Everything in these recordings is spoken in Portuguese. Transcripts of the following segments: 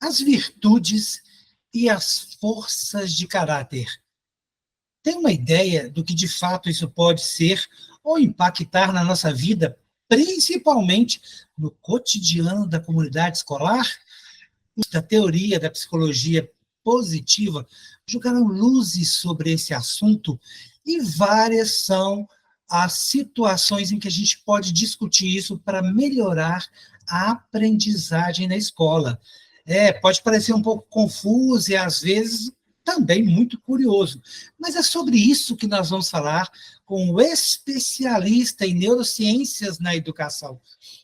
as virtudes e as forças de caráter. Tem uma ideia do que de fato isso pode ser ou impactar na nossa vida, principalmente no cotidiano da comunidade escolar? Da teoria da psicologia positiva jogaram luzes sobre esse assunto e várias são as situações em que a gente pode discutir isso para melhorar a aprendizagem na escola. Pode parecer um pouco confuso e, às vezes, também muito curioso, mas é sobre isso que nós vamos falar com o especialista em neurociências na educação,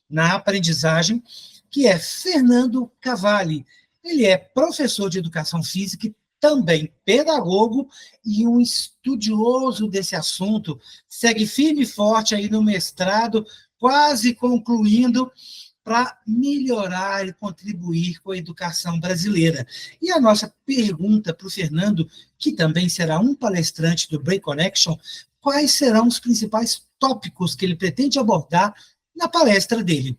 na aprendizagem, que é Fernando Cavalli. Ele é professor de educação física e também pedagogo e um estudioso desse assunto. Segue firme e forte aí no mestrado, quase concluindo, para melhorar e contribuir com a educação brasileira. E a nossa pergunta para o Fernando, que também será um palestrante do Brain Connection, quais serão os principais tópicos que ele pretende abordar na palestra dele?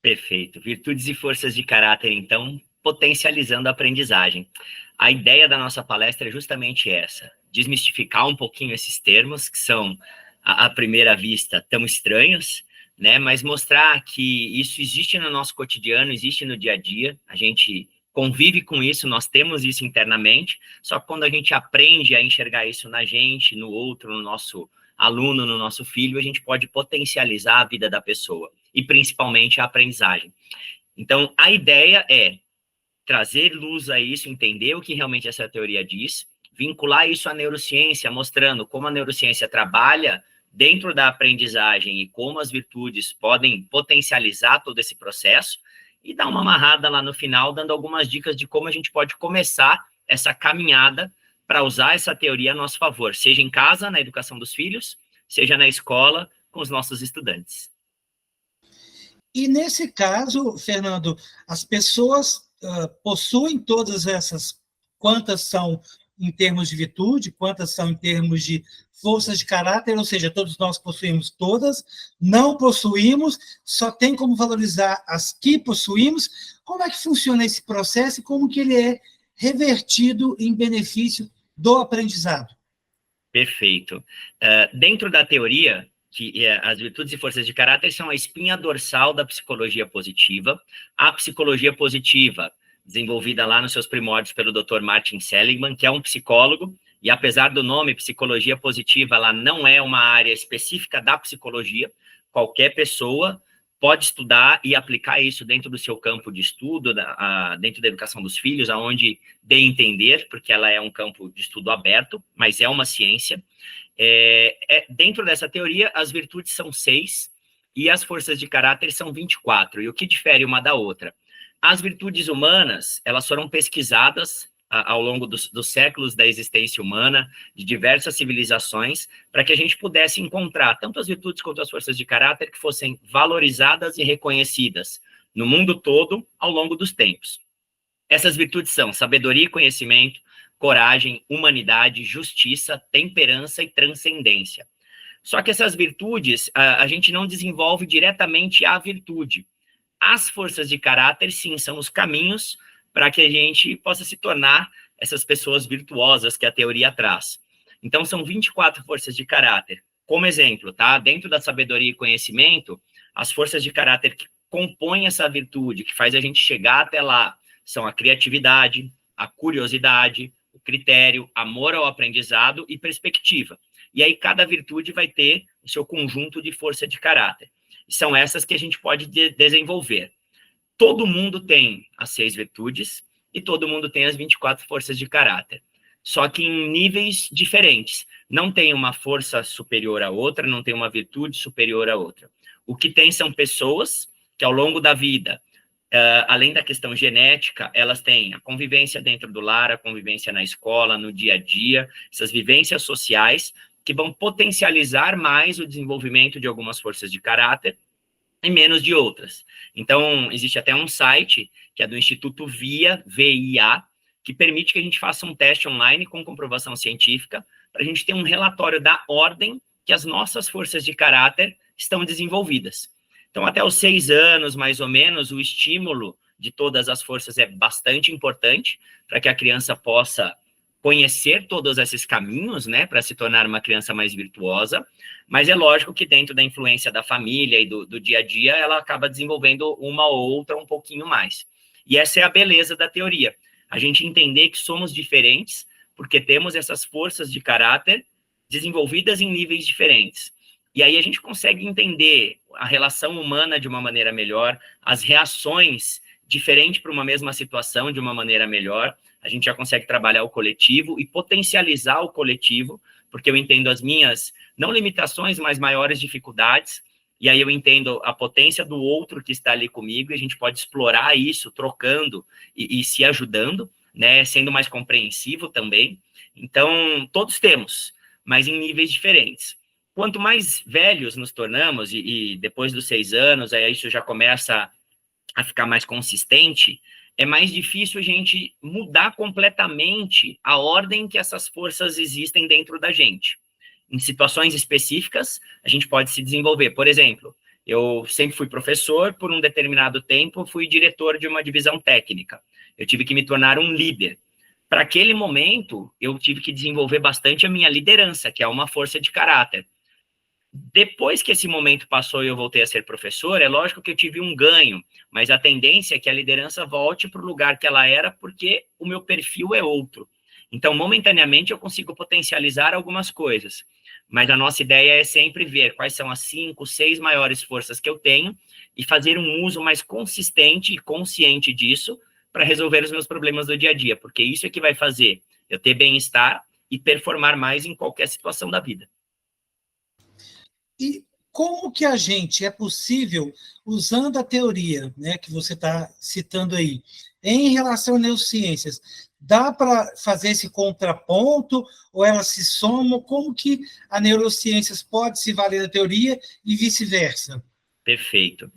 Perfeito. Virtudes e forças de caráter, então, potencializando a aprendizagem. A ideia da nossa palestra é justamente essa, desmistificar um pouquinho esses termos, que são, à primeira vista, tão estranhos, né? Mas mostrar que isso existe no nosso cotidiano, existe no dia a dia, a gente convive com isso, nós temos isso internamente, só que quando a gente aprende a enxergar isso na gente, no outro, no nosso aluno, no nosso filho, a gente pode potencializar a vida da pessoa, e principalmente a aprendizagem. Então, a ideia é trazer luz a isso, entender o que realmente essa teoria diz, vincular isso à neurociência, mostrando como a neurociência trabalha dentro da aprendizagem e como as virtudes podem potencializar todo esse processo, e dar uma amarrada lá no final, dando algumas dicas de como a gente pode começar essa caminhada para usar essa teoria a nosso favor, seja em casa, na educação dos filhos, seja na escola, com os nossos estudantes. E nesse caso, Fernando, as pessoas possuem todas essas, quantas são em termos de virtude, quantas são em termos de forças de caráter, ou seja, todos nós possuímos todas, não possuímos, só tem como valorizar as que possuímos. Como é que funciona esse processo e como que ele é revertido em benefício do aprendizado? Perfeito. Dentro da teoria, que as virtudes e forças de caráter são a espinha dorsal da psicologia positiva. A psicologia positiva, desenvolvida lá nos seus primórdios pelo Dr. Martin Seligman, que é um psicólogo, e apesar do nome psicologia positiva, ela não é uma área específica da psicologia. Qualquer pessoa pode estudar e aplicar isso dentro do seu campo de estudo, dentro da educação dos filhos, aonde dê entender, porque ela é um campo de estudo aberto, mas é uma ciência. Dentro dessa teoria, as virtudes são 6 e as forças de caráter são 24. E o que difere uma da outra? As virtudes humanas, elas foram pesquisadas ao longo dos séculos da existência humana, de diversas civilizações, para que a gente pudesse encontrar tanto as virtudes quanto as forças de caráter que fossem valorizadas e reconhecidas no mundo todo ao longo dos tempos. Essas virtudes são sabedoria e conhecimento, coragem, humanidade, justiça, temperança e transcendência. Só que essas virtudes, a gente não desenvolve diretamente a virtude. As forças de caráter, sim, são os caminhos para que a gente possa se tornar essas pessoas virtuosas que a teoria traz. Então, são 24 forças de caráter. Como exemplo, tá? Dentro da sabedoria e conhecimento, as forças de caráter que compõem essa virtude, que faz a gente chegar até lá, são a criatividade, a curiosidade, o critério, amor ao aprendizado e perspectiva. E aí, cada virtude vai ter o seu conjunto de força de caráter. E são essas que a gente pode desenvolver. Todo mundo tem as 6 virtudes e todo mundo tem as 24 forças de caráter. Só que em níveis diferentes. Não tem uma força superior à outra, não tem uma virtude superior à outra. O que tem são pessoas que, ao longo da vida, além da questão genética, elas têm a convivência dentro do lar, a convivência na escola, no dia a dia, essas vivências sociais que vão potencializar mais o desenvolvimento de algumas forças de caráter e menos de outras. Então, existe até um site, que é do Instituto VIA, que permite que a gente faça um teste online com comprovação científica, para a gente ter um relatório da ordem que as nossas forças de caráter estão desenvolvidas. Então, até os 6 anos, mais ou menos, o estímulo de todas as forças é bastante importante para que a criança possa conhecer todos esses caminhos, né, para se tornar uma criança mais virtuosa, mas é lógico que dentro da influência da família e do dia a dia, ela acaba desenvolvendo uma ou outra um pouquinho mais. E essa é a beleza da teoria, a gente entender que somos diferentes, porque temos essas forças de caráter desenvolvidas em níveis diferentes. E aí a gente consegue entender a relação humana de uma maneira melhor, as reações diferentes para uma mesma situação de uma maneira melhor, a gente já consegue trabalhar o coletivo e potencializar o coletivo, porque eu entendo as minhas, não limitações, mas maiores dificuldades, e aí eu entendo a potência do outro que está ali comigo, e a gente pode explorar isso, trocando e se ajudando, né, sendo mais compreensivo também. Então, todos temos, mas em níveis diferentes. Quanto mais velhos nos tornamos, e depois dos 6 anos, aí isso já começa a ficar mais consistente, é mais difícil a gente mudar completamente a ordem que essas forças existem dentro da gente. Em situações específicas, a gente pode se desenvolver. Por exemplo, eu sempre fui professor, por um determinado tempo, fui diretor de uma divisão técnica. Eu tive que me tornar um líder. Para aquele momento, eu tive que desenvolver bastante a minha liderança, que é uma força de caráter. Depois que esse momento passou e eu voltei a ser professor, é lógico que eu tive um ganho, mas a tendência é que a liderança volte para o lugar que ela era, porque o meu perfil é outro. Então, momentaneamente, eu consigo potencializar algumas coisas, mas a nossa ideia é sempre ver quais são as 5, 6 maiores forças que eu tenho e fazer um uso mais consistente e consciente disso para resolver os meus problemas do dia a dia, porque isso é que vai fazer eu ter bem-estar e performar mais em qualquer situação da vida. E como que a gente é possível, usando a teoria, né, que você está citando aí, em relação a neurociências, dá para fazer esse contraponto ou elas se somam? Como que a neurociências pode se valer da teoria e vice-versa? Perfeito.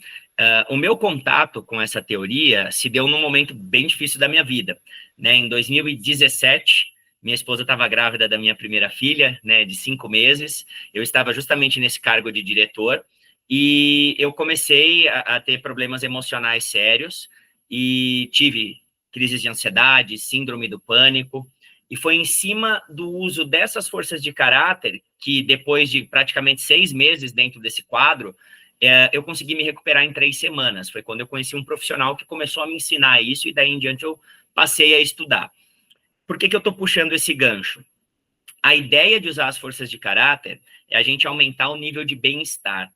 O meu contato com essa teoria se deu num momento bem difícil da minha vida, né? Em 2017, minha esposa estava grávida da minha primeira filha, né, de 5 meses. Eu estava justamente nesse cargo de diretor e eu comecei a ter problemas emocionais sérios e tive crises de ansiedade, síndrome do pânico. E foi em cima do uso dessas forças de caráter que, depois de praticamente 6 meses dentro desse quadro, eu consegui me recuperar em 3 semanas. Foi quando eu conheci um profissional que começou a me ensinar isso e daí em diante eu passei a estudar. Por que eu estou puxando esse gancho? A ideia de usar as forças de caráter é a gente aumentar o nível de bem-estar.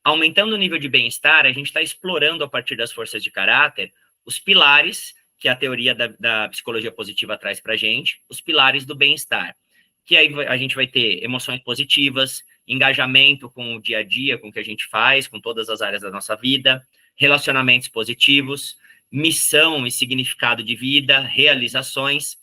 Aumentando o nível de bem-estar, a gente está explorando, a partir das forças de caráter, os pilares que a teoria da psicologia positiva traz para a gente, os pilares do bem-estar. Que aí a gente vai ter emoções positivas, engajamento com o dia a dia, com o que a gente faz, com todas as áreas da nossa vida, relacionamentos positivos, missão e significado de vida, realizações.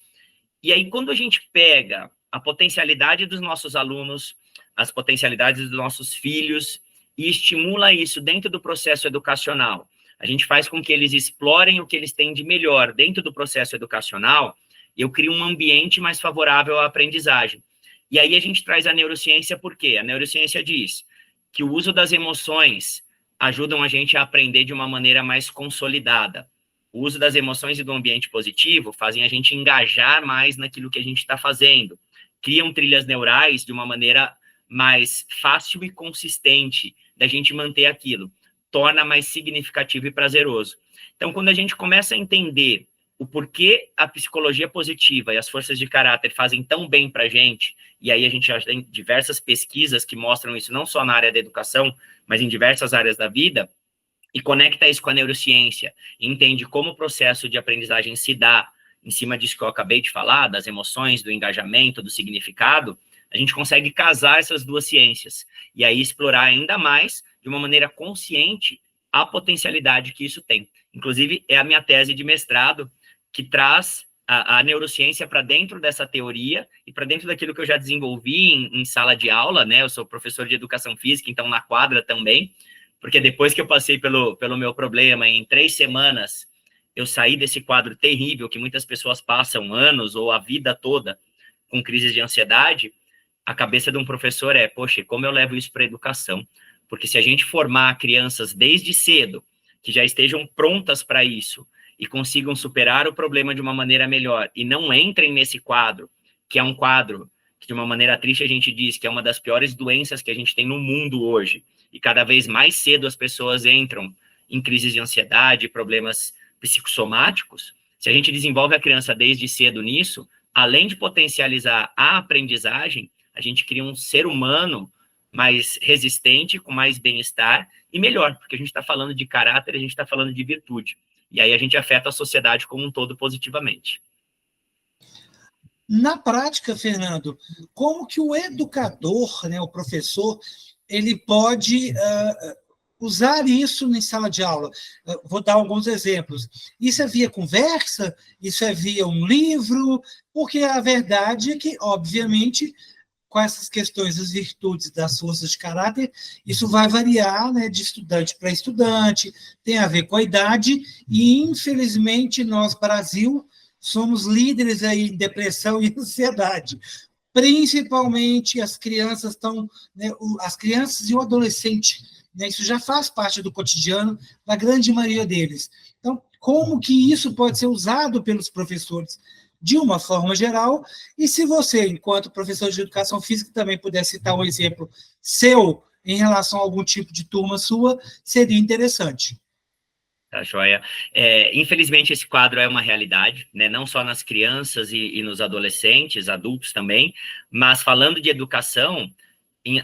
E aí, quando a gente pega a potencialidade dos nossos alunos, as potencialidades dos nossos filhos, e estimula isso dentro do processo educacional, a gente faz com que eles explorem o que eles têm de melhor dentro do processo educacional, eu crio um ambiente mais favorável à aprendizagem. E aí a gente traz a neurociência, por quê? A neurociência diz que o uso das emoções ajudam a gente a aprender de uma maneira mais consolidada. O uso das emoções e do ambiente positivo fazem a gente engajar mais naquilo que a gente está fazendo. Criam trilhas neurais de uma maneira mais fácil e consistente da gente manter aquilo. Torna mais significativo e prazeroso. Então, quando a gente começa a entender o porquê a psicologia positiva e as forças de caráter fazem tão bem para a gente, e aí a gente já tem diversas pesquisas que mostram isso não só na área da educação, mas em diversas áreas da vida, e conecta isso com a neurociência, e entende como o processo de aprendizagem se dá em cima disso que eu acabei de falar, das emoções, do engajamento, do significado, a gente consegue casar essas duas ciências, e aí explorar ainda mais, de uma maneira consciente, a potencialidade que isso tem. Inclusive, é a minha tese de mestrado, que traz a neurociência para dentro dessa teoria e para dentro daquilo que eu já desenvolvi em sala de aula, né? Eu sou professor de educação física, então na quadra também, porque depois que eu passei pelo meu problema, em 3 semanas, eu saí desse quadro terrível, que muitas pessoas passam anos ou a vida toda com crises de ansiedade, a cabeça de um professor é, poxa, como eu levo isso para a educação? Porque se a gente formar crianças desde cedo, que já estejam prontas para isso e consigam superar o problema de uma maneira melhor e não entrem nesse quadro, que é um quadro que, de uma maneira triste, a gente diz que é uma das piores doenças que a gente tem no mundo hoje, e cada vez mais cedo as pessoas entram em crises de ansiedade, problemas psicossomáticos. Se a gente desenvolve a criança desde cedo nisso, além de potencializar a aprendizagem, a gente cria um ser humano mais resistente, com mais bem-estar e melhor, porque a gente está falando de caráter, a gente está falando de virtude. E aí a gente afeta a sociedade como um todo positivamente. Na prática, Fernando, como que o educador, né, o professor, ele pode usar isso em sala de aula? Vou dar alguns exemplos. Isso é via conversa? Isso é via um livro? Porque a verdade é que, obviamente, com essas questões das virtudes, das forças de caráter, isso vai variar, né, de estudante para estudante, tem a ver com a idade, e, infelizmente, nós, Brasil, somos líderes aí em depressão e ansiedade. Principalmente as crianças estão, né, as crianças e o adolescente, né, isso já faz parte do cotidiano da grande maioria deles. Então, como que isso pode ser usado pelos professores de uma forma geral? E se você, enquanto professor de educação física, também puder citar um exemplo seu em relação a algum tipo de turma sua, seria interessante. Tá joia. Infelizmente, esse quadro é uma realidade, né? Não só nas crianças e nos adolescentes, adultos também, mas falando de educação,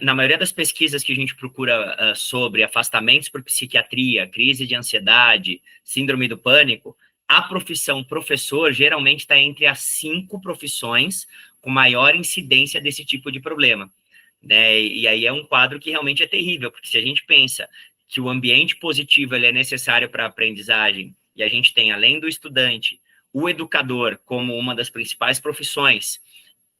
na maioria das pesquisas que a gente procura sobre afastamentos por psiquiatria, crise de ansiedade, síndrome do pânico, a profissão professor geralmente está entre as 5 profissões com maior incidência desse tipo de problema, né? E aí é um quadro que realmente é terrível, porque se a gente pensa que o ambiente positivo ele é necessário para a aprendizagem, e a gente tem, além do estudante, o educador como uma das principais profissões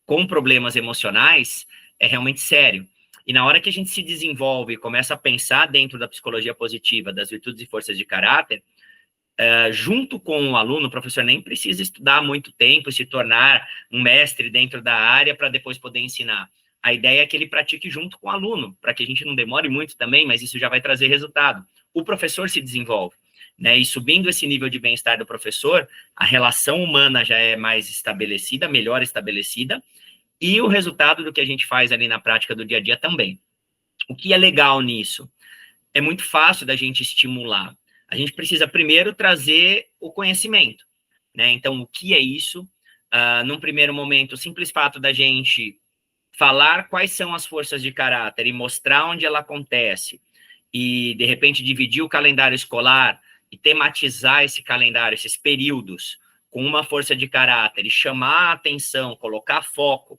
com problemas emocionais, é realmente sério. E na hora que a gente se desenvolve e começa a pensar dentro da psicologia positiva, das virtudes e forças de caráter, junto com o aluno, o professor nem precisa estudar muito tempo e se tornar um mestre dentro da área para depois poder ensinar. A ideia é que ele pratique junto com o aluno, para que a gente não demore muito também, mas isso já vai trazer resultado. O professor se desenvolve, né? E subindo esse nível de bem-estar do professor, a relação humana já é mais estabelecida, melhor estabelecida, e o resultado do que a gente faz ali na prática do dia a dia também. O que é legal nisso? É muito fácil da gente estimular. A gente precisa primeiro trazer o conhecimento, né? Então, o que é isso? Num primeiro momento, o simples fato da gente falar quais são as forças de caráter e mostrar onde ela acontece, e, de repente, dividir o calendário escolar e tematizar esse calendário, esses períodos, com uma força de caráter e chamar a atenção, colocar foco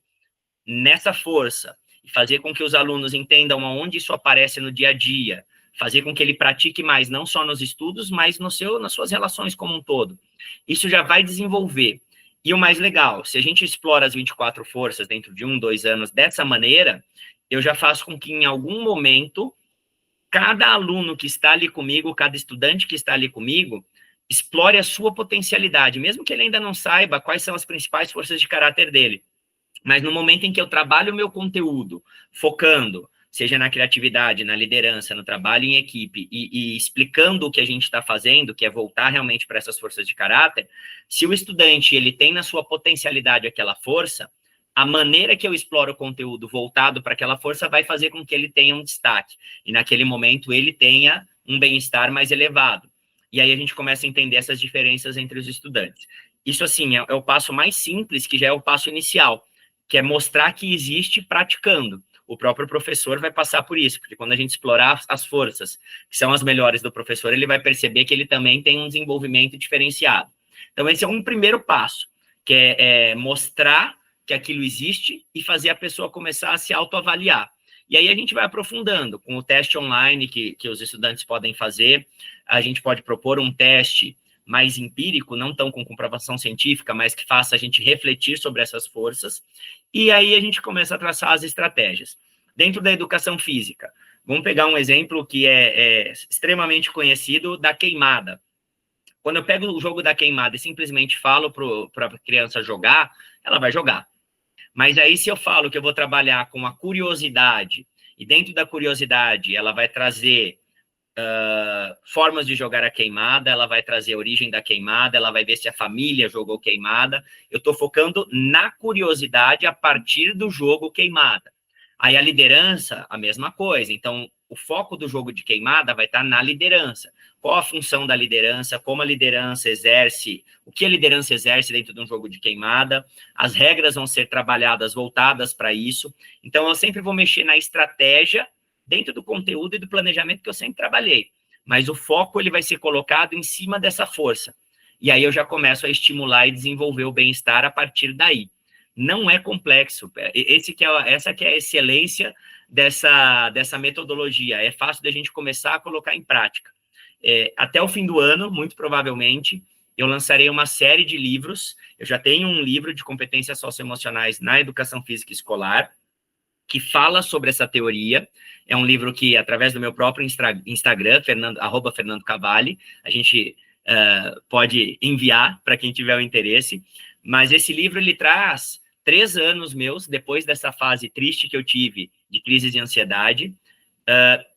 nessa força e fazer com que os alunos entendam aonde isso aparece no dia a dia, fazer com que ele pratique mais, não só nos estudos, mas nas suas relações como um todo. Isso já vai desenvolver. E o mais legal, se a gente explora as 24 forças dentro de 1, 2 anos dessa maneira, eu já faço com que em algum momento, cada aluno que está ali comigo, cada estudante que está ali comigo, explore a sua potencialidade, mesmo que ele ainda não saiba quais são as principais forças de caráter dele. Mas no momento em que eu trabalho o meu conteúdo, focando, seja na criatividade, na liderança, no trabalho em equipe, e explicando o que a gente está fazendo, que é voltar realmente para essas forças de caráter, se o estudante ele tem na sua potencialidade aquela força, a maneira que eu exploro o conteúdo voltado para aquela força vai fazer com que ele tenha um destaque, e naquele momento ele tenha um bem-estar mais elevado. E aí a gente começa a entender essas diferenças entre os estudantes. Isso, assim, é o passo mais simples, que já é o passo inicial, que é mostrar que existe praticando. O próprio professor vai passar por isso, porque quando a gente explorar as forças, que são as melhores do professor, ele vai perceber que ele também tem um desenvolvimento diferenciado. Então, esse é um primeiro passo, que é mostrar que aquilo existe e fazer a pessoa começar a se autoavaliar. E aí a gente vai aprofundando com o teste online que os estudantes podem fazer. A gente pode propor um teste mais empírico, não tão com comprovação científica, mas que faça a gente refletir sobre essas forças, e aí a gente começa a traçar as estratégias. Dentro da educação física, vamos pegar um exemplo que é extremamente conhecido, da queimada. Quando eu pego o jogo da queimada e simplesmente falo para a criança jogar, ela vai jogar. Mas aí se eu falo que eu vou trabalhar com a curiosidade, e dentro da curiosidade ela vai trazer formas de jogar a queimada, ela vai trazer a origem da queimada, ela vai ver se a família jogou queimada. Eu estou focando na curiosidade a partir do jogo queimada. Aí a liderança, a mesma coisa. Então, o foco do jogo de queimada vai estar na liderança. Qual a função da liderança, como a liderança exerce, o que a liderança exerce dentro de um jogo de queimada, as regras vão ser trabalhadas, voltadas para isso. Então, eu sempre vou mexer na estratégia dentro do conteúdo e do planejamento que eu sempre trabalhei. Mas o foco ele vai ser colocado em cima dessa força. E aí eu já começo a estimular e desenvolver o bem-estar a partir daí. Não é complexo. Essa que é a excelência dessa metodologia. É fácil da gente começar a colocar em prática. Até o fim do ano, muito provavelmente, eu lançarei uma série de livros. Eu já tenho um livro de competências socioemocionais na educação física escolar, que fala sobre essa teoria. É um livro que, através do meu próprio Instagram, @Fernando Cavalli, a gente pode enviar para quem tiver o interesse. Mas esse livro, ele traz 3 anos meus, depois dessa fase triste que eu tive, de crise de ansiedade,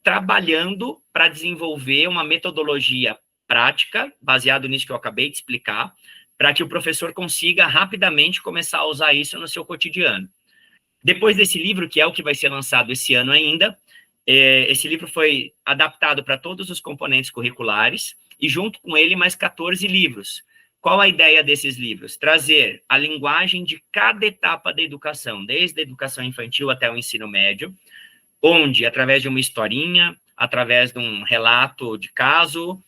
trabalhando para desenvolver uma metodologia prática, baseado nisso que eu acabei de explicar, para que o professor consiga rapidamente começar a usar isso no seu cotidiano. Depois desse livro, que é o que vai ser lançado esse ano ainda, esse livro foi adaptado para todos os componentes curriculares, e junto com ele mais 14 livros. Qual a ideia desses livros? Trazer a linguagem de cada etapa da educação, desde a educação infantil até o ensino médio, onde, através de uma historinha, através de um relato de caso,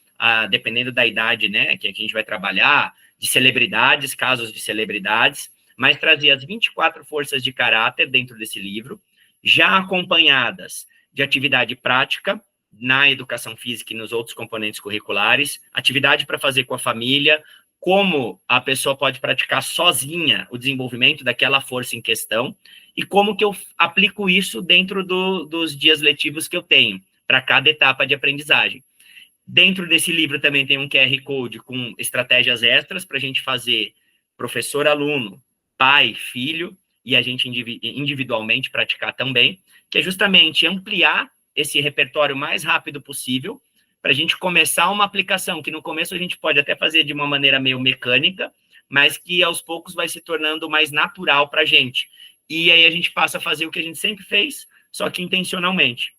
dependendo da idade, né, que a gente vai trabalhar, de celebridades, casos de celebridades, mas trazer as 24 forças de caráter dentro desse livro, já acompanhadas de atividade prática na educação física e nos outros componentes curriculares, atividade para fazer com a família, como a pessoa pode praticar sozinha o desenvolvimento daquela força em questão, e como que eu aplico isso dentro dos dias letivos que eu tenho, para cada etapa de aprendizagem. Dentro desse livro também tem um QR Code com estratégias extras para a gente fazer professor-aluno, pai, filho, e a gente individualmente praticar também, que é justamente ampliar esse repertório o mais rápido possível, para a gente começar uma aplicação, que no começo a gente pode até fazer de uma maneira meio mecânica, mas que aos poucos vai se tornando mais natural para a gente. E aí a gente passa a fazer o que a gente sempre fez, só que intencionalmente.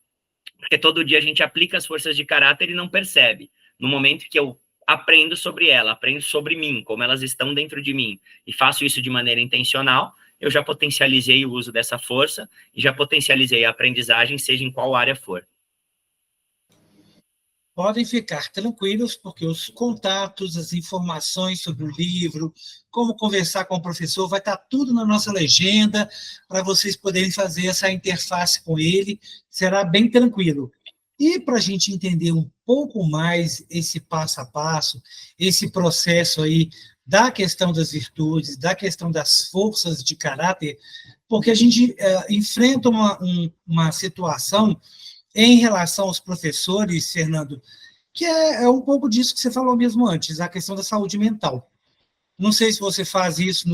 Porque todo dia a gente aplica as forças de caráter e não percebe. No momento que eu aprendo sobre ela, aprendo sobre mim, como elas estão dentro de mim, e faço isso de maneira intencional, eu já potencializei o uso dessa força e já potencializei a aprendizagem, seja em qual área for. Podem ficar tranquilos, porque os contatos, as informações sobre o livro, como conversar com o professor, vai estar tudo na nossa legenda, para vocês poderem fazer essa interface com ele, será bem tranquilo. E para a gente entender um pouco mais esse passo a passo, esse processo aí da questão das virtudes, da questão das forças de caráter, porque a gente enfrenta uma situação em relação aos professores, Fernando, que é um pouco disso que você falou mesmo antes, a questão da saúde mental. Não sei se você faz isso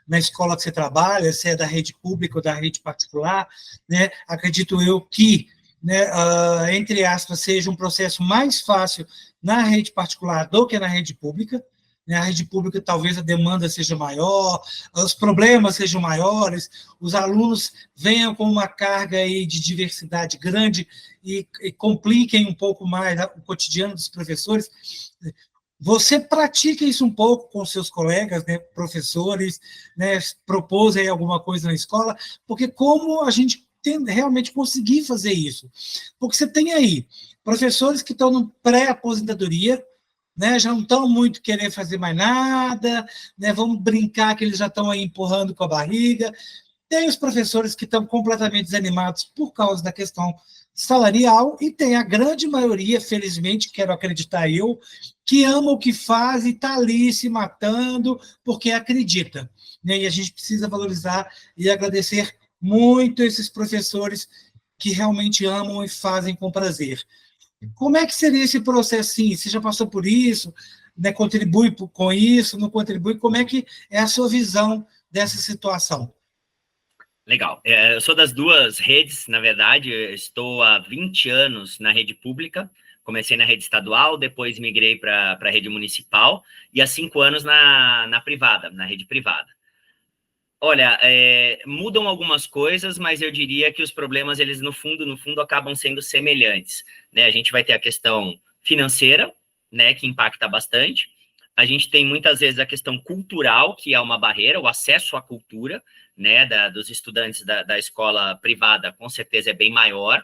na escola que você trabalha, se é da rede pública ou da rede particular, né? Acredito eu que, né, entre aspas, seja um processo mais fácil na rede particular do que na rede pública. Na rede pública, talvez a demanda seja maior, os problemas sejam maiores, os alunos venham com uma carga aí de diversidade grande e compliquem um pouco mais o cotidiano dos professores. Você pratica isso um pouco com seus colegas, né, professores, né, propôs aí alguma coisa na escola, porque como a gente tem, realmente conseguir fazer isso? Porque você tem aí professores que estão no pré-aposentadoria, né, já não estão muito querendo fazer mais nada, né, vamos brincar que eles já estão aí empurrando com a barriga. Tem os professores que estão completamente desanimados por causa da questão salarial, e tem a grande maioria, felizmente, quero acreditar eu, que ama o que faz e está ali se matando porque acredita. Né? E a gente precisa valorizar e agradecer muito esses professores que realmente amam e fazem com prazer. Como é que seria esse processo? Sim, você já passou por isso, né? Contribui com isso, não contribui? Como é que é a sua visão dessa situação? Legal. Eu sou das duas redes, na verdade, eu estou há 20 anos na rede pública, Comecei na rede estadual, depois migrei para a rede municipal, e há 5 anos na privada, na rede privada. Olha, mudam algumas coisas, mas eu diria que os problemas, eles no fundo, acabam sendo semelhantes, né? A gente vai ter a questão financeira, né, que impacta bastante. A gente tem, muitas vezes, a questão cultural, que é uma barreira, o acesso à cultura, né, dos estudantes da escola privada, com certeza é bem maior,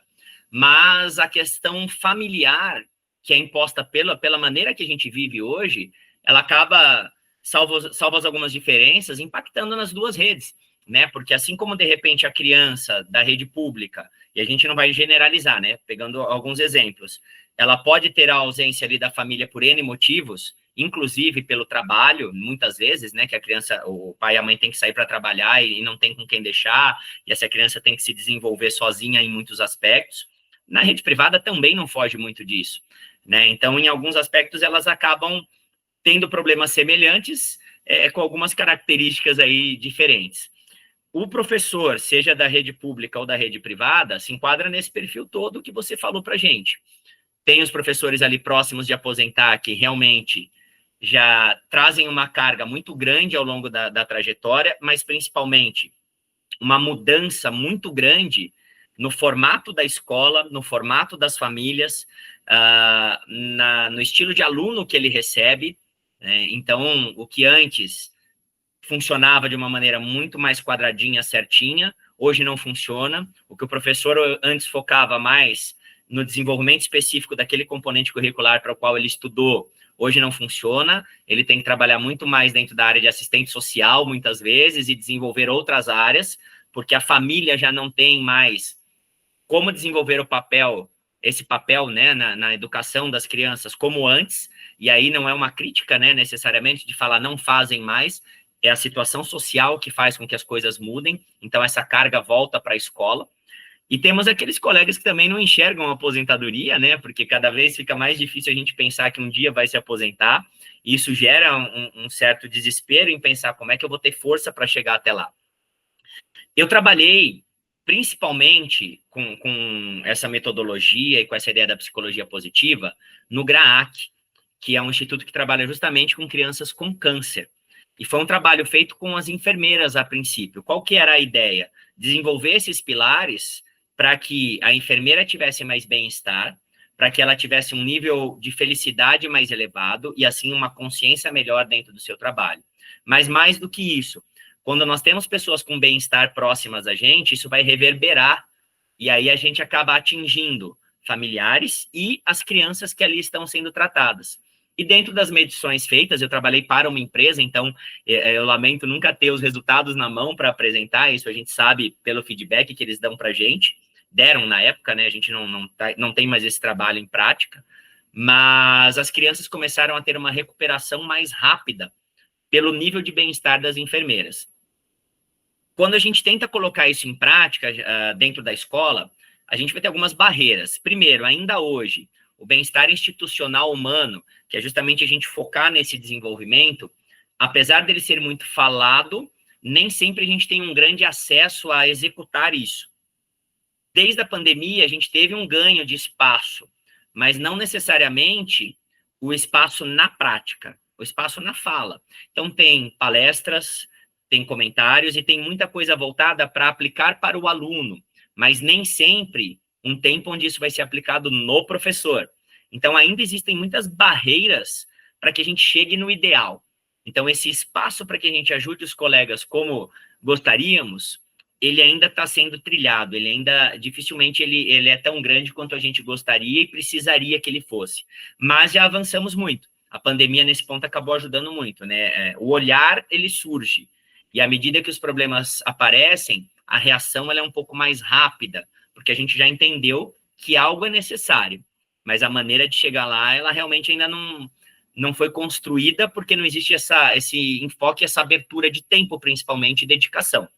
mas a questão familiar, que é imposta pela maneira que a gente vive hoje, ela acaba salvas algumas diferenças, impactando nas duas redes, né? Porque assim como, de repente, a criança da rede pública, e a gente não vai generalizar, né? Pegando alguns exemplos, ela pode ter a ausência ali da família por N motivos, inclusive pelo trabalho, muitas vezes, né? Que a criança, o pai e a mãe tem que sair para trabalhar e não tem com quem deixar, e essa criança tem que se desenvolver sozinha em muitos aspectos. Na rede privada também não foge muito disso, né? Então, em alguns aspectos, elas acabam tendo problemas semelhantes, com algumas características aí diferentes. O professor, seja da rede pública ou da rede privada, se enquadra nesse perfil todo que você falou para a gente. Tem os professores ali próximos de aposentar, que realmente já trazem uma carga muito grande ao longo da trajetória, mas principalmente uma mudança muito grande no formato da escola, no formato das famílias, no estilo de aluno que ele recebe. Então, o que antes funcionava de uma maneira muito mais quadradinha, certinha, hoje não funciona. O que o professor antes focava mais no desenvolvimento específico daquele componente curricular para o qual ele estudou, hoje não funciona. Ele tem que trabalhar muito mais dentro da área de assistente social, muitas vezes, e desenvolver outras áreas, porque a família já não tem mais como desenvolver esse papel, né, na educação das crianças como antes, e aí não é uma crítica, né, necessariamente de falar não fazem mais, é a situação social que faz com que as coisas mudem, então essa carga volta para a escola. E temos aqueles colegas que também não enxergam a aposentadoria, né, porque cada vez fica mais difícil a gente pensar que um dia vai se aposentar, e isso gera um certo desespero em pensar como é que eu vou ter força para chegar até lá. Eu trabalhei principalmente com essa metodologia e com essa ideia da psicologia positiva no GRAAC, que é um instituto que trabalha justamente com crianças com câncer. E foi um trabalho feito com as enfermeiras a princípio. Qual que era a ideia? Desenvolver esses pilares para que a enfermeira tivesse mais bem-estar, para que ela tivesse um nível de felicidade mais elevado e, assim, uma consciência melhor dentro do seu trabalho. Mas mais do que isso, quando nós temos pessoas com bem-estar próximas a gente, isso vai reverberar, e aí a gente acaba atingindo familiares e as crianças que ali estão sendo tratadas. E dentro das medições feitas, eu trabalhei para uma empresa, então eu lamento nunca ter os resultados na mão para apresentar, isso a gente sabe pelo feedback que eles dão para a gente, deram na época, né, a gente não tem mais esse trabalho em prática, mas as crianças começaram a ter uma recuperação mais rápida pelo nível de bem-estar das enfermeiras. Quando a gente tenta colocar isso em prática dentro da escola, a gente vai ter algumas barreiras. Primeiro, ainda hoje, o bem-estar institucional humano, que é justamente a gente focar nesse desenvolvimento, apesar dele ser muito falado, nem sempre a gente tem um grande acesso a executar isso. Desde a pandemia, a gente teve um ganho de espaço, mas não necessariamente o espaço na prática, o espaço na fala. Então, tem palestras, tem comentários e tem muita coisa voltada para aplicar para o aluno, mas nem sempre um tempo onde isso vai ser aplicado no professor. Então, ainda existem muitas barreiras para que a gente chegue no ideal. Então, esse espaço para que a gente ajude os colegas como gostaríamos, ele ainda está sendo trilhado, ele ainda, dificilmente, ele é tão grande quanto a gente gostaria e precisaria que ele fosse. Mas já avançamos muito. A pandemia, nesse ponto, acabou ajudando muito, né? O olhar, ele surge. E à medida que os problemas aparecem, a reação ela é um pouco mais rápida, porque a gente já entendeu que algo é necessário. Mas a maneira de chegar lá, ela realmente ainda não foi construída, porque não existe esse enfoque, essa abertura de tempo, principalmente, e dedicação.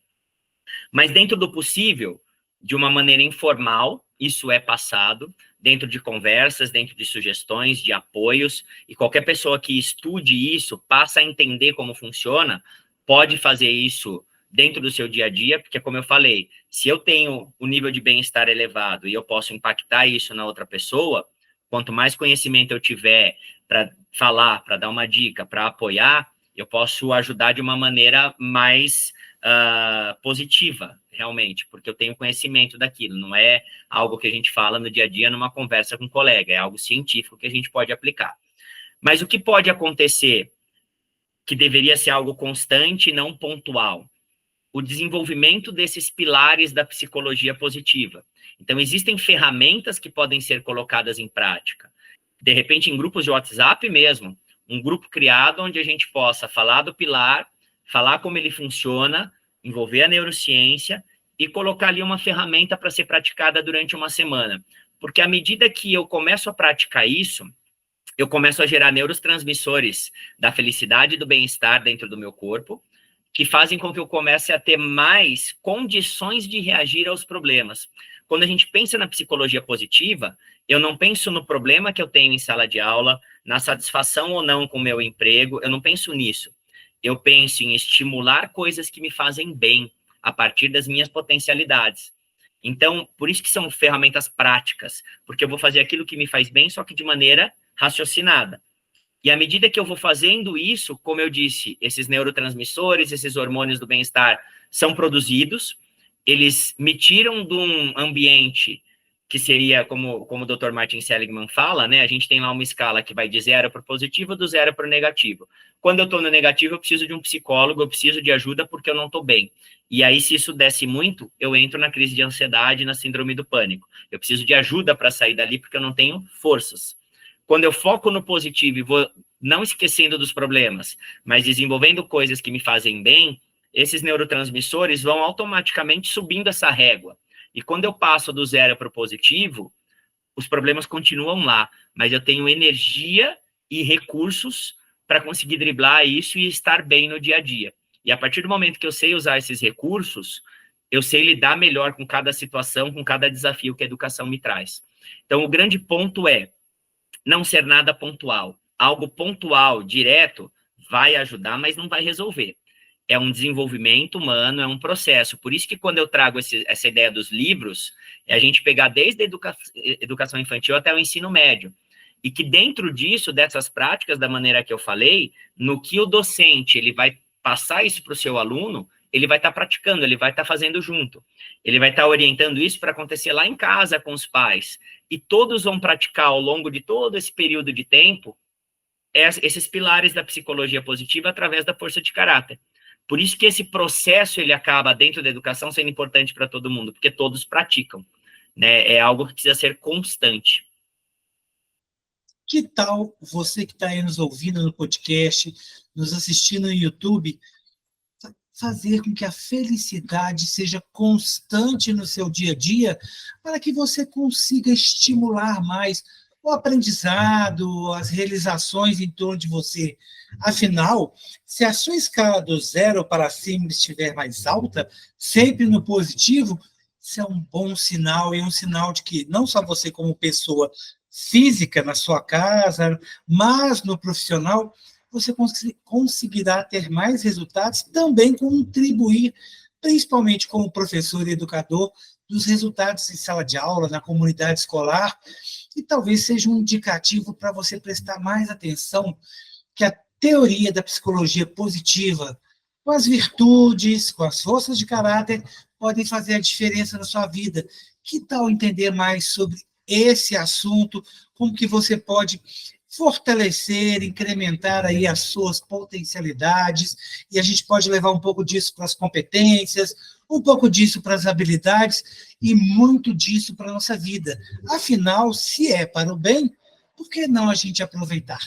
Mas dentro do possível, de uma maneira informal, isso é passado, dentro de conversas, dentro de sugestões, de apoios, e qualquer pessoa que estude isso, passa a entender como funciona, pode fazer isso dentro do seu dia a dia, porque, como eu falei, se eu tenho o nível de bem-estar elevado e eu posso impactar isso na outra pessoa, Quanto mais conhecimento eu tiver para falar, para dar uma dica, para apoiar, eu posso ajudar de uma maneira mais positiva, realmente, porque eu tenho conhecimento daquilo, não é algo que a gente fala no dia a dia numa conversa com um colega, é algo científico que a gente pode aplicar. Mas o que pode acontecer, que deveria ser algo constante e não pontual? O desenvolvimento desses pilares da psicologia positiva. Então, existem ferramentas que podem ser colocadas em prática. De repente, em grupos de WhatsApp mesmo, um grupo criado onde a gente possa falar do pilar, falar como ele funciona, envolver a neurociência e colocar ali uma ferramenta para ser praticada durante uma semana. Porque à medida que eu começo a praticar isso, eu começo a gerar neurotransmissores da felicidade e do bem-estar dentro do meu corpo, que fazem com que eu comece a ter mais condições de reagir aos problemas. Quando a gente pensa na psicologia positiva, eu não penso no problema que eu tenho em sala de aula, na satisfação ou não com o meu emprego, eu não penso nisso. Eu penso em estimular coisas que me fazem bem, a partir das minhas potencialidades. Então, por isso que são ferramentas práticas, porque eu vou fazer aquilo que me faz bem, só que de maneira raciocinada. E à medida que eu vou fazendo isso, como eu disse, esses neurotransmissores, esses hormônios do bem-estar são produzidos, eles me tiram de um ambiente que seria, como o Dr. Martin Seligman fala, né? A gente tem lá uma escala que vai de 0 para o positivo, do 0 para o negativo. Quando eu estou no negativo, eu preciso de um psicólogo, eu preciso de ajuda porque eu não estou bem. E aí, se isso desce muito, eu entro na crise de ansiedade, na síndrome do pânico. Eu preciso de ajuda para sair dali porque eu não tenho forças. Quando eu foco no positivo e vou não esquecendo dos problemas, mas desenvolvendo coisas que me fazem bem, esses neurotransmissores vão automaticamente subindo essa régua. E quando eu passo do 0 para o positivo, os problemas continuam lá, mas eu tenho energia e recursos para conseguir driblar isso e estar bem no dia a dia. E a partir do momento que eu sei usar esses recursos, eu sei lidar melhor com cada situação, com cada desafio que a educação me traz. Então, o grande ponto é não ser nada pontual. Algo pontual, direto, vai ajudar, mas não vai resolver. É um desenvolvimento humano, é um processo. Por isso que quando eu trago essa ideia dos livros, é a gente pegar desde a educação infantil até o ensino médio. E que dentro disso, dessas práticas, da maneira que eu falei, no que o docente ele vai passar isso para o seu aluno, ele vai estar praticando, ele vai estar fazendo junto. Ele vai estar orientando isso para acontecer lá em casa com os pais. E todos vão praticar ao longo de todo esse período de tempo esses pilares da psicologia positiva através da força de caráter. Por isso que esse processo ele acaba dentro da educação sendo importante para todo mundo, porque todos praticam, né? É algo que precisa ser constante. Que tal você que está aí nos ouvindo no podcast, nos assistindo no YouTube, fazer com que a felicidade seja constante no seu dia a dia, para que você consiga estimular mais o aprendizado, as realizações em torno de você. Afinal, se a sua escala do 0 para cima estiver mais alta, sempre no positivo, isso é um bom sinal, e um sinal de que não só você como pessoa física na sua casa, mas no profissional, você conseguirá ter mais resultados, também contribuir, principalmente como professor e educador, dos resultados em sala de aula, na comunidade escolar, e talvez seja um indicativo para você prestar mais atenção que a teoria da psicologia positiva, com as virtudes, com as forças de caráter, podem fazer a diferença na sua vida. Que tal entender mais sobre esse assunto, como que você pode fortalecer, incrementar aí as suas potencialidades, e a gente pode levar um pouco disso para as competências, um pouco disso para as habilidades, e muito disso para a nossa vida. Afinal, se é para o bem, por que não a gente aproveitar?